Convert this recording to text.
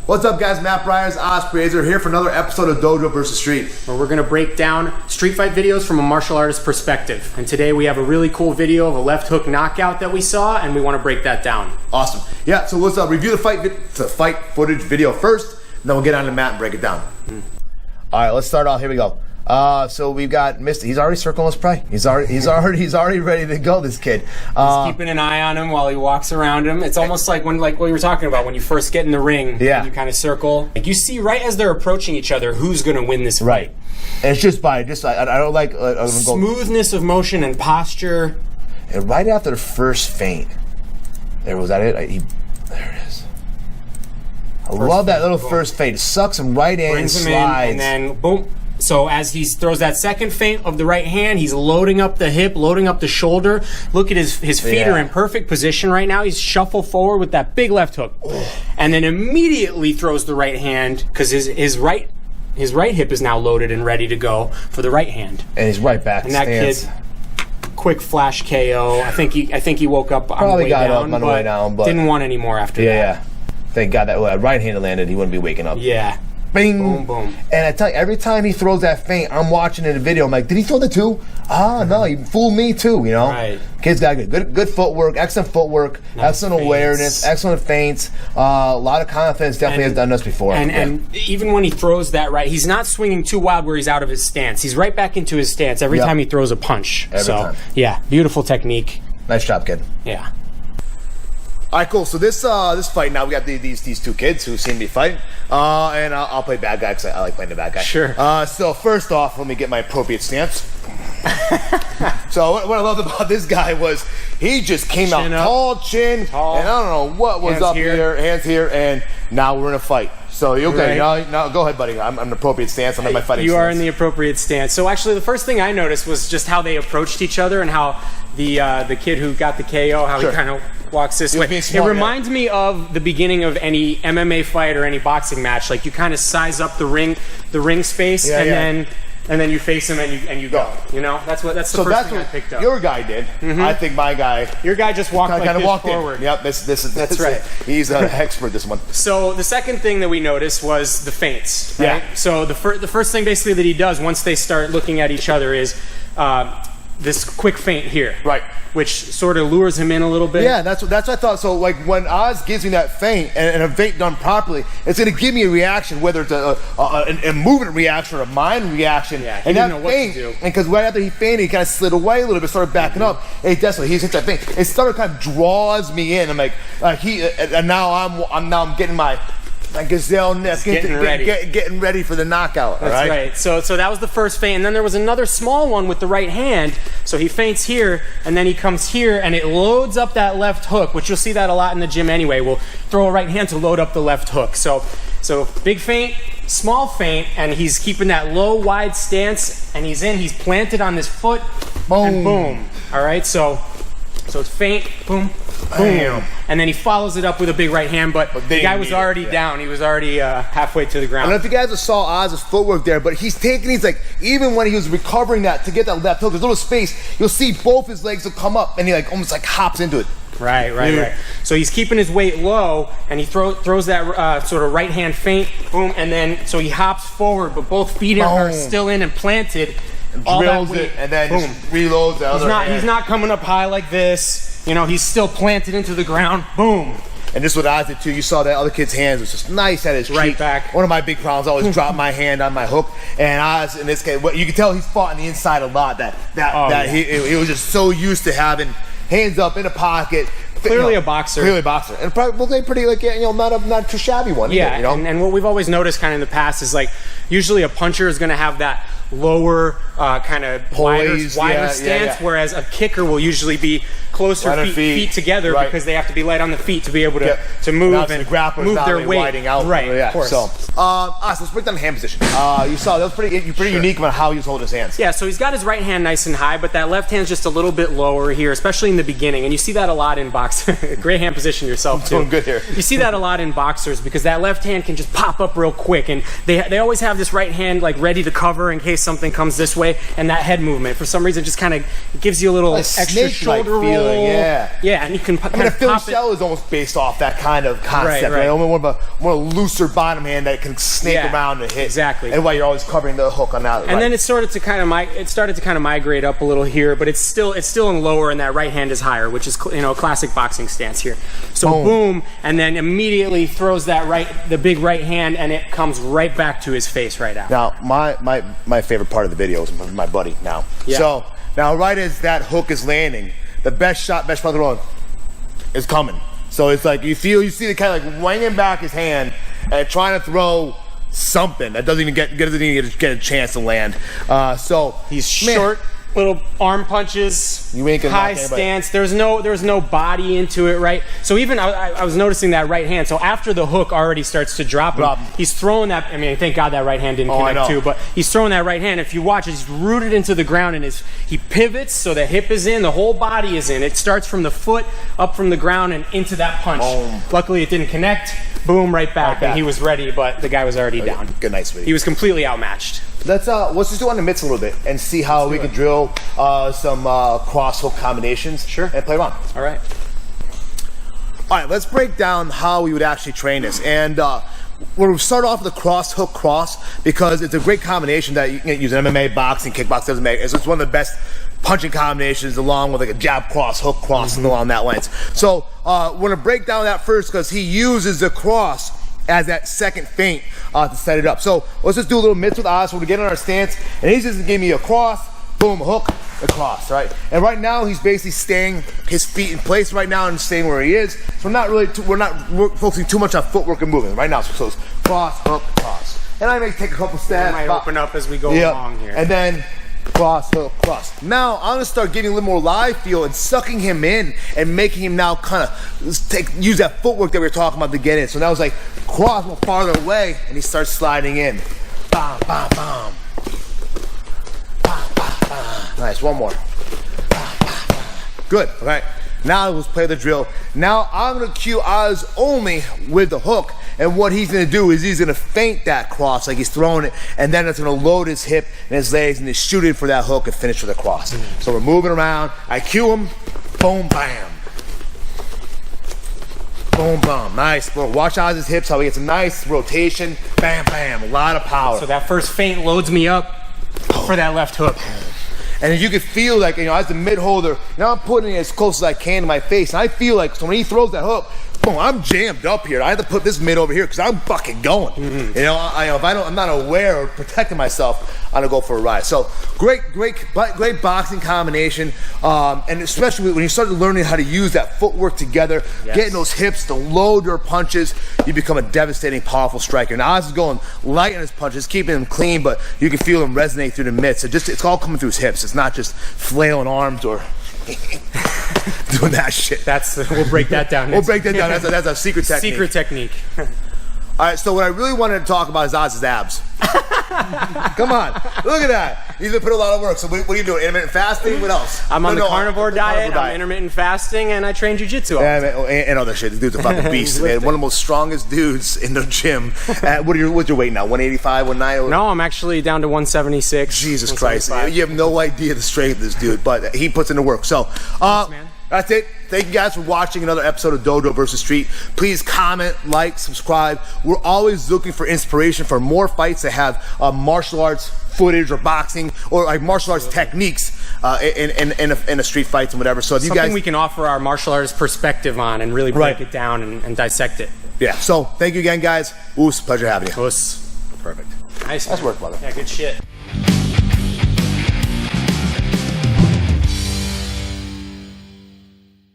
What's up, guys? Matt Bryers, Ospreys, here for another episode of Dojo vs Street, where we're going to break down street fight videos from a martial artist perspective. And today we have a really cool video of a left hook knockout that we saw, and we want to break that down. Awesome. Yeah, so let's review the fight footage video first, and then we'll get on the mat and break it down. All right, let's start off. Here we go. So we've got Mr. He's already circling his prey. He's already ready to go. This kid. He's keeping an eye on him while he walks around him. It's almost like what you were talking about when you first get in the ring. Yeah. You kind of circle. Like you see right as they're approaching each other, who's going to win this fight. Right. And it's just I don't like smoothness of motion and posture. And right after the first feint, there was that it. There it is. I love that little first feint. It sucks him right in and slides. And then boom. So as he throws that second feint of the right hand, he's loading up the hip, loading up the shoulder. Look at his feet are in perfect position right now. He's shuffled forward with that big left hook. And then immediately throws the right hand because his right hip is now loaded and ready to go for the right hand. And he's right back. And that kid, quick flash KO. I think he woke up on the way down, but didn't want any more after that. Yeah. Thank God that right hand landed, he wouldn't be waking up. Yeah. Bing. Boom, boom. And I tell you, every time he throws that feint, I'm watching in the video. I'm like, did he throw the two? No, he fooled me too. You know, right. Kid's got good footwork, excellent footwork, excellent awareness, excellent feints. A lot of confidence. Definitely has done this before. And even when he throws that right, he's not swinging too wild where he's out of his stance. He's right back into his stance every time he throws a punch. Every time. Yeah, beautiful technique. Nice job, kid. Yeah. All right, cool. So this fight now, we got these two kids who seem to be fighting, and I'll play bad guy because I like playing the bad guy. Sure. So first off, let me get my appropriate stance. So what I loved about this guy was he just came out tall, and I don't know what was up here, hands here, and now we're in a fight. So okay, now go ahead, buddy. I'm in the appropriate stance. I'm in my fighting stance. You are in the appropriate stance. So actually, the first thing I noticed was just how they approached each other and how the kid who got the KO, how he kind of walks this way. It reminds me of the beginning of any MMA fight or any boxing match. Like you kind of size up the ring space, and then you face him and you go. You know, that's the first thing I picked up. Your guy did. I think my guy. Your guy just walked forward. Yep, that's right. He's an expert. This one. So the second thing that we noticed was the feints. Right? Yeah. So the first thing basically that he does once they start looking at each other is this quick feint here. Right. Which sort of lures him in a little bit. Yeah, that's what I thought. So like when Oz gives me that feint and a feint done properly, it's going to give me a reaction, whether it's a movement reaction or a mind reaction. Yeah, he didn't know what to do. And because right after he feinted, he kind of slid away a little bit, started backing up. And he hits that feint. It started kind of draws me in. I'm like and now I'm getting my gazelle neck, getting ready for the knockout. That's right. So that was the first feint, and then there was another small one with the right hand. So he feints here, and then he comes here, and it loads up that left hook, which you'll see that a lot in the gym anyway. We'll throw a right hand to load up the left hook. So big feint, small feint, and he's keeping that low, wide stance, and he's planted on this foot, and boom. All right, so it's feint, boom, boom. And then he follows it up with a big right hand, but the guy was already down. He was already halfway to the ground. I don't know if you guys saw Oz's footwork there, but he's like, even when he was recovering that to get that left hook, there's a little space, you'll see both his legs will come up, and he almost hops into it. Right. So he's keeping his weight low, and he throws that sort of right hand feint, boom, and then so he hops forward, but both feet are still in and planted. Drills it, and then just reloads the other hand. He's not coming up high like this. You know, he's still planted into the ground. Boom. And this is what Oz did too. You saw that other kid's hands was just nice at his right cheek. Back. One of my big problems, I always drop my hand on my hook. And Oz, in this case, you can tell he's fought on the inside a lot. He was just so used to having hands up in the pocket. Clearly a boxer. And probably pretty not too shabby one. Yeah. Either, and what we've always noticed kind of in the past is usually a puncher is going to have that lower kind of wider stance, whereas a kicker will usually be closer feet together because they have to be light on the feet to be able to move and move their weight out. Right, of course. So, let's break down the hand position. You saw that was pretty unique about how he was holding his hands. Yeah, so he's got his right hand nice and high, but that left hand's just a little bit lower here, especially in the beginning, and you see that a lot in boxing. Great hand position yourself too. Doing good here. You see that a lot in boxers because that left hand can just pop up real quick, and they always have this right hand ready to cover in case something comes this way. way, and that head movement. For some reason, just kind of gives you a little extra shoulder roll. Feeling, yeah. Yeah, and you can I mean, a Philly shell is almost based off that kind of concept, right? Only more looser bottom hand that can snake around and hit. Exactly. And while you're always covering the hook on that. And then it started to kind of migrate up a little here, but it's still in lower, and that right hand is higher, which is a classic boxing stance here. So boom, and then immediately throws the big right hand, and it comes right back to his face right after. Now, my favorite part of the video is my buddy now. Yeah. So now, right as that hook is landing, the best part of the world is coming. So it's like you see the kind of like wanging back his hand and trying to throw something that doesn't even get a chance to land. So he's short, little arm punches, you ain't gonna high stance. There's no body into it, right? So even I was noticing that right hand. So after the hook already starts to drop him, he's throwing that. I mean, thank God that right hand didn't connect too. But he's throwing that right hand. If you watch, he's rooted into the ground, and he pivots, so the hip is in, the whole body is in. It starts from the foot up from the ground and into that punch. Luckily, it didn't connect. Boom, right back, and he was ready, but the guy was already down. Good, nice video. He was completely outmatched. Let's just do on the mitts a little bit and see how we can drill some cross hook combinations. Sure. And play around. All right. All right, let's break down how we would actually train this. And we'll start off with the cross hook cross because it's a great combination that you can use in MMA, boxing, kickboxing, doesn't make. It's one of the best punching combinations along with like a jab cross, hook cross, and along that lines. So we're gonna break down that first because he uses the cross as that second feint to set it up. So let's just do a little mitts with Oz. We're gonna get in our stance, and he's just gonna give me a cross, boom, hook, a cross, right? And right now he's basically staying his feet in place right now and staying where he is. So we're not focusing too much on footwork and movement right now. So it's cross, hook, cross. And I may take a couple steps. I might open up as we go along here. And then cross, hook, cross. Now I'm gonna start getting a little more live feel and sucking him in and making him now kind of use that footwork that we were talking about to get in. So now it's like cross a little farther away, and he starts sliding in. Bam, bam, bam. Bam, bam, bam. Nice. One more. Bam, bam, bam. Good. All right. Now let's play the drill. Now I'm gonna cue Oz only with the hook, and what he's gonna do is he's gonna feint that cross like he's throwing it, and then it's gonna load his hip and his legs and he's shooting for that hook and finish with a cross. So we're moving around. I cue him. Boom, bam. Boom, boom. Nice. Watch Oz's hips, how he gets a nice rotation. Bam, bam. A lot of power. So that first feint loads me up for that left hook. And you can feel like, as the mid holder, I'm putting it as close as I can to my face. And I feel like, so when he throws that hook, boom, I'm jammed up here. I have to put this mid over here because I'm fucking going. If I'm not aware or protecting myself, I'm gonna go for a ride. So great boxing combination. And especially when you start learning how to use that footwork together, getting those hips to load your punches, you become a devastating, powerful striker. Now Oz is going light on his punches, keeping them clean, but you can feel them resonate through the mitts. It's all coming through his hips. It's not just flailing arms or doing that shit. We'll break that down. We'll break that down. That's a secret technique. Secret technique. All right, so what I really wanted to talk about is Oz's abs. Come on, look at that. He's gonna put a lot of work. So what are you doing? Intermittent fasting? What else? I'm on the carnivore diet. I'm intermittent fasting, and I train jiu-jitsu. And other shit. The dude's a fucking beast, man. One of the most strongest dudes in the gym. What's your weight now? 185, 190? No, I'm actually down to 176. Jesus Christ. You have no idea the strength of this dude, but he puts in the work. So, thanks, man. That's it. Thank you guys for watching another episode of Dojo vs. Street. Please comment, like, subscribe. We're always looking for inspiration for more fights that have martial arts footage or boxing or like martial arts techniques in a street fights and whatever. So if you guys, we can offer our martial arts perspective on and really break it down and dissect it. Yeah. So thank you again, guys. Pleasure having you. Perfect. Nice work, brother. Yeah, good shit.